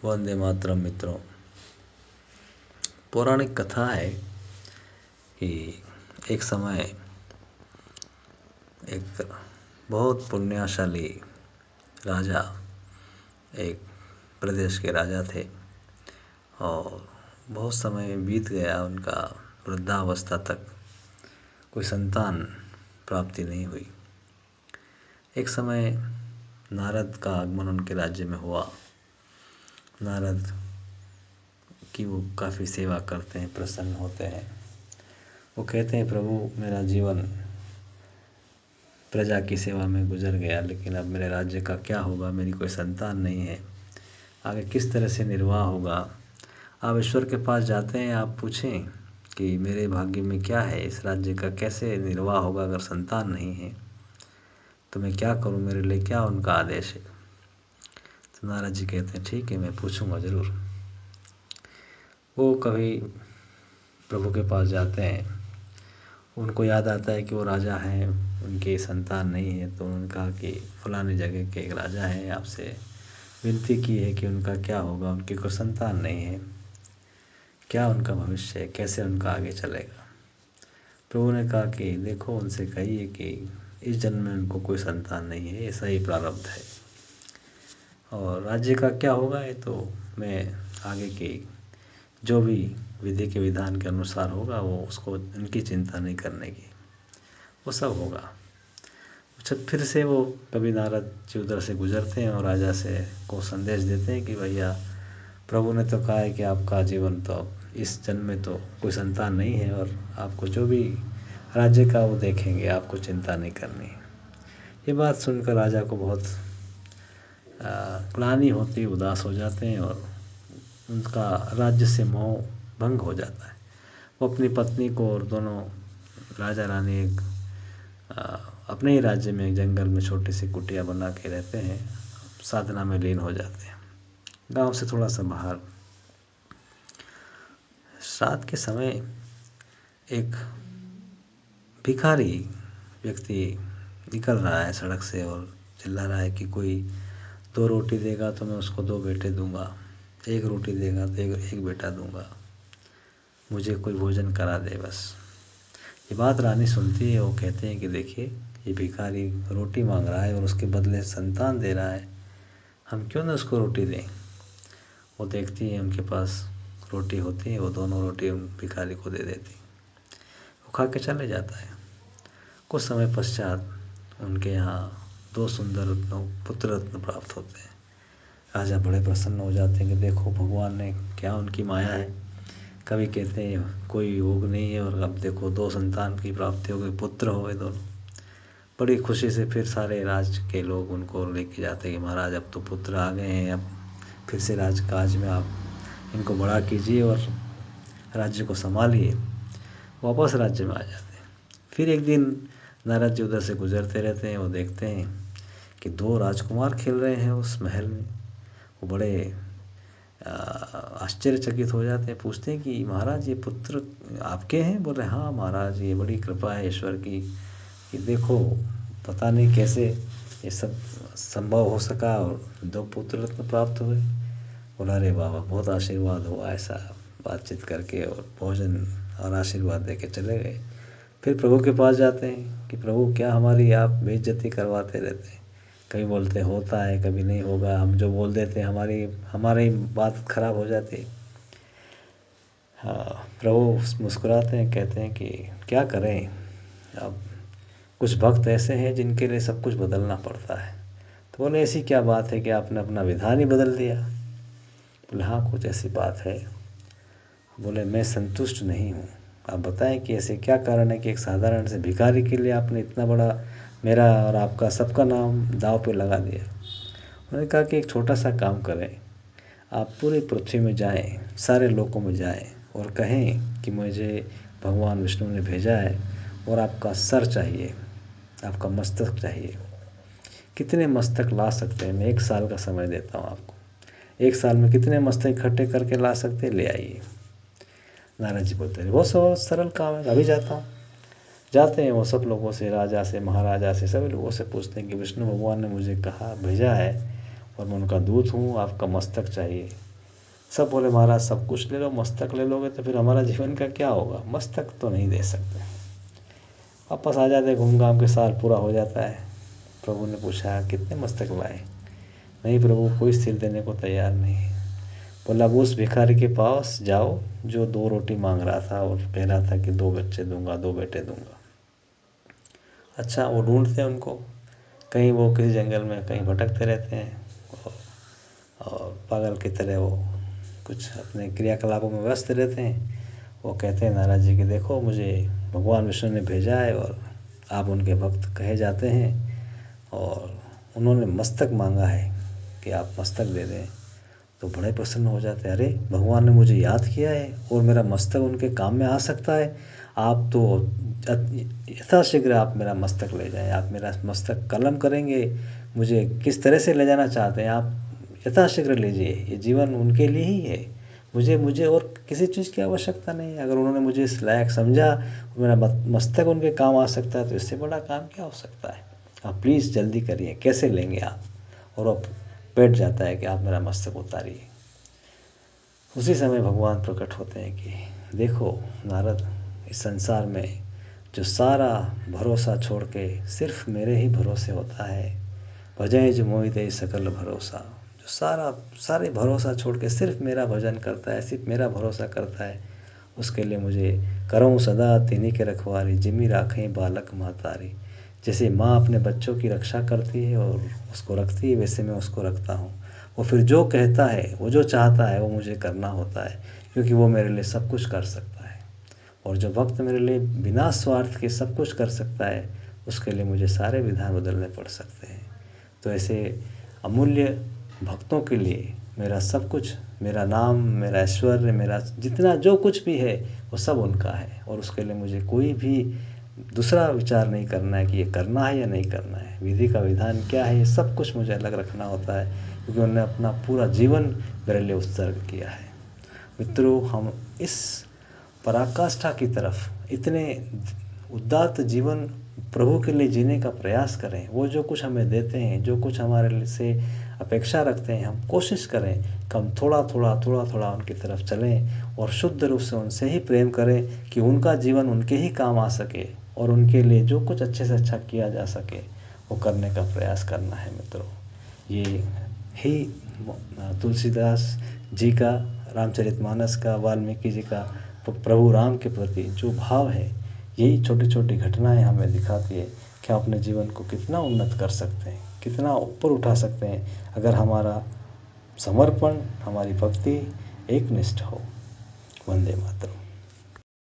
वंदे मातरम मित्रों। पौराणिक कथा है कि एक समय एक बहुत पुण्यशाली राजा एक प्रदेश के राजा थे और बहुत समय बीत गया, उनका वृद्धावस्था तक कोई संतान प्राप्ति नहीं हुई। एक समय नारद का आगमन उनके राज्य में हुआ। नारद की वो काफ़ी सेवा करते हैं, प्रसन्न होते हैं। वो कहते हैं, प्रभु मेरा जीवन प्रजा की सेवा में गुजर गया, लेकिन अब मेरे राज्य का क्या होगा? मेरी कोई संतान नहीं है, आगे किस तरह से निर्वाह होगा? आप ईश्वर के पास जाते हैं, आप पूछें कि मेरे भाग्य में क्या है, इस राज्य का कैसे निर्वाह होगा अगर संतान नहीं है, तो मैं क्या करूं, मेरे लिए क्या उनका आदेश है? तो नारद जी कहते हैं, ठीक है, मैं पूछूंगा ज़रूर। वो कभी प्रभु के पास जाते हैं, उनको याद आता है कि वो राजा हैं, उनकी संतान नहीं है, तो उन्होंने कहा कि फलानी जगह के एक राजा हैं, आपसे विनती की है कि उनका क्या होगा, उनकी कोई संतान नहीं है, क्या उनका भविष्य है, कैसे उनका आगे चलेगा? प्रभु ने कहा कि देखो, उनसे कहिए कि इस जन्म में उनको कोई संतान नहीं है, ऐसा ही प्रारब्ध है, और राज्य का क्या होगा ये तो मैं आगे की जो भी विधि के विधान के अनुसार होगा वो उसको उनकी चिंता नहीं करने की, वो सब होगा। अच्छा, फिर से वो कभी नारद जी उधर से गुजरते हैं और राजा से को संदेश देते हैं कि भैया, प्रभु ने तो कहा है कि आपका जीवन तो इस जन्म में तो कोई संतान नहीं है, और आपको जो भी राज्य का वो देखेंगे, आपको चिंता नहीं करनी है। ये बात सुनकर राजा को बहुत ग्लानि होती, उदास हो जाते हैं और उनका राज्य से मोह भंग हो जाता है। वो अपनी पत्नी को और दोनों राजा रानी एक अपने ही राज्य में एक जंगल में छोटी सी कुटिया बना के रहते हैं, साधना में लीन हो जाते हैं, गांव से थोड़ा सा बाहर। रात के समय एक भिखारी व्यक्ति निकल रहा है सड़क से और चिल्ला रहा है कि कोई 2 रोटी देगा तो मैं उसको 2 बेटे दूंगा, 1 रोटी देगा तो एक बेटा दूंगा, मुझे कोई भोजन करा दे बस। ये बात रानी सुनती है। वो कहते हैं कि देखिए, ये भिखारी रोटी मांग रहा है और उसके बदले संतान दे रहा है, हम क्यों ना उसको रोटी दें? वो देखती है, उनके पास रोटी होती है, वो दोनों रोटी उन भिखारी को दे देती, वो खा के चले जाता है। कुछ समय पश्चात उनके यहाँ 2 सुंदर रत्नों पुत्र रत्न प्राप्त होते हैं। राजा बड़े प्रसन्न हो जाते हैं कि देखो, भगवान ने क्या उनकी माया है, कभी कहते हैं कोई योग नहीं है और अब देखो 2 संतान की प्राप्ति हो गई, पुत्र हो गए दोनों। बड़ी खुशी से फिर सारे राज्य के लोग उनको लेके जाते हैं कि महाराज, अब तो पुत्र आ गए हैं, अब फिर से राजकाज में आप इनको बड़ा कीजिए और राज्य को संभालिए। वापस राज्य में आ जाते हैं। फिर एक दिन नारद जी उधर से गुजरते रहते हैं, वो देखते हैं कि 2 राजकुमार खेल रहे हैं उस महल में। वो बड़े आश्चर्यचकित हो जाते हैं, पूछते हैं कि महाराज, ये पुत्र आपके हैं? बोले, हाँ महाराज, ये बड़ी कृपा है ईश्वर की कि देखो, पता नहीं कैसे ये सब संभव हो सका और 2 पुत्र रत्न प्राप्त हुए। बोला, अरे बाबा, बहुत आशीर्वाद हुआ, ऐसा बातचीत करके और भोजन और आशीर्वाद दे के चले गए। फिर प्रभु के पास जाते हैं कि प्रभु, क्या हमारी आप बेइज्जती करवाते रहते हैं, कभी बोलते होता है, कभी नहीं होगा, हम जो बोल देते हैं हमारी बात खराब हो जाती है। हाँ, प्रभु मुस्कुराते हैं, कहते हैं कि क्या करें, अब कुछ भक्त ऐसे हैं जिनके लिए सब कुछ बदलना पड़ता है। तो बोले, ऐसी क्या बात है कि आपने अपना विधान ही बदल दिया? बोले, हाँ, कुछ ऐसी बात है। बोले, मैं संतुष्ट नहीं हूँ, आप बताएं कि ऐसे क्या कारण है कि एक साधारण से भिखारी के लिए आपने इतना बड़ा मेरा और आपका सबका नाम दांव पे लगा दिया। उन्होंने कहा कि एक छोटा सा काम करें, आप पूरी पृथ्वी में जाएं, सारे लोकों में जाएं और कहें कि मुझे भगवान विष्णु ने भेजा है और आपका सर चाहिए, आपका मस्तक चाहिए। कितने मस्तक ला सकते हैं? मैं 1 साल का समय देता हूँ आपको। 1 साल में कितने मस्तक इकट्ठे करके ला सकते हैं, ले आइए। नारद जी बोलते हैं, बहुत सरल काम है, अभी जाता हूँ। जाते हैं, वो सब लोगों से, राजा से, महाराजा से, सभी लोगों से पूछते हैं कि विष्णु भगवान ने मुझे कहा भेजा है और मैं उनका दूत हूँ, आपका मस्तक चाहिए। सब बोले महाराज सब कुछ ले लो, मस्तक ले लोगे तो फिर हमारा जीवन का क्या होगा, मस्तक तो नहीं दे सकते। वापस आ जाते, घूम घाम के साल पूरा हो जाता है। प्रभु ने पूछा कितने मस्तक लाए? नहीं प्रभु, कोई सिर देने को तैयार नहीं है। बोला अब उस भिखारी के पास जाओ जो 2 रोटी मांग रहा था और कह रहा था कि 2 बच्चे दूंगा, 2 बेटे दूंगा। अच्छा, वो ढूंढते हैं उनको, कहीं वो किसी जंगल में कहीं भटकते रहते हैं और पागल की तरह वो कुछ अपने क्रियाकलापों में व्यस्त रहते हैं। वो कहते हैं नारद जी कि देखो मुझे भगवान विष्णु ने भेजा है और आप उनके भक्त कहे जाते हैं और उन्होंने मस्तक मांगा है कि आप मस्तक दे दें। तो बड़े प्रसन्न हो जाते हैं, अरे भगवान ने मुझे याद किया है और मेरा मस्तक उनके काम में आ सकता है। आप तो यथाशीघ्र आप मेरा मस्तक ले जाएं, आप मेरा मस्तक कलम करेंगे, मुझे किस तरह से ले जाना चाहते हैं आप यथाशीघ्र लीजिए। ये जीवन उनके लिए ही है, मुझे और किसी चीज़ की आवश्यकता नहीं है। अगर उन्होंने मुझे इस लायक समझा, मेरा मस्तक उनके काम आ सकता है, तो इससे बड़ा काम क्या हो सकता है। आप प्लीज़ जल्दी करिए, कैसे लेंगे आप? और वो बैठ जाता है कि आप मेरा मस्तक उतारिए। उसी समय भगवान प्रकट होते हैं कि देखो नारद, इस संसार में जो सारा भरोसा छोड़ के सिर्फ मेरे ही भरोसे होता है, भजय जो मोहि ते सकल भरोसा, जो सारे भरोसा छोड़ के सिर्फ मेरा भजन करता है, सिर्फ मेरा भरोसा करता है, उसके लिए मुझे करऊँ सदा तिन्ही के रखवारी, जिमी राखें बालक महतारी। जैसे माँ अपने बच्चों की रक्षा करती है और उसको रखती है, वैसे मैं उसको रखता हूँ। वो फिर जो कहता है, वो जो चाहता है, वो मुझे करना होता है, क्योंकि वो मेरे लिए सब कुछ कर सकता है। और जो भक्त मेरे लिए बिना स्वार्थ के सब कुछ कर सकता है, उसके लिए मुझे सारे विधान बदलने पड़ सकते हैं। तो ऐसे अमूल्य भक्तों के लिए मेरा सब कुछ, मेरा नाम, मेरा ऐश्वर्य, मेरा जितना जो कुछ भी है, वो सब उनका है। और उसके लिए मुझे कोई भी दूसरा विचार नहीं करना है कि ये करना है या नहीं करना है, विधि का विधान क्या है, ये सब कुछ मुझे अलग रखना होता है, क्योंकि उन्होंने अपना पूरा जीवन मेरे लिए उत्सर्ग किया है। मित्रों, हम इस पराकाष्ठा की तरफ इतने उदात्त जीवन प्रभु के लिए जीने का प्रयास करें। वो जो कुछ हमें देते हैं, जो कुछ हमारे से अपेक्षा रखते हैं, हम कोशिश करें कि हम थोड़ा थोड़ा उनकी तरफ चलें और शुद्ध रूप से उनसे ही प्रेम करें कि उनका जीवन उनके ही काम आ सके और उनके लिए जो कुछ अच्छे से अच्छा किया जा सके वो करने का प्रयास करना है। मित्रों, ये ही तुलसीदास जी का, रामचरितमानस का, वाल्मीकि जी का प्रभु राम के प्रति जो भाव है, यही छोटी छोटी घटनाएं हमें दिखाती है कि हम अपने जीवन को कितना उन्नत कर सकते हैं, कितना ऊपर उठा सकते हैं, अगर हमारा समर्पण, हमारी भक्ति एकनिष्ठ हो। वंदे मातरम।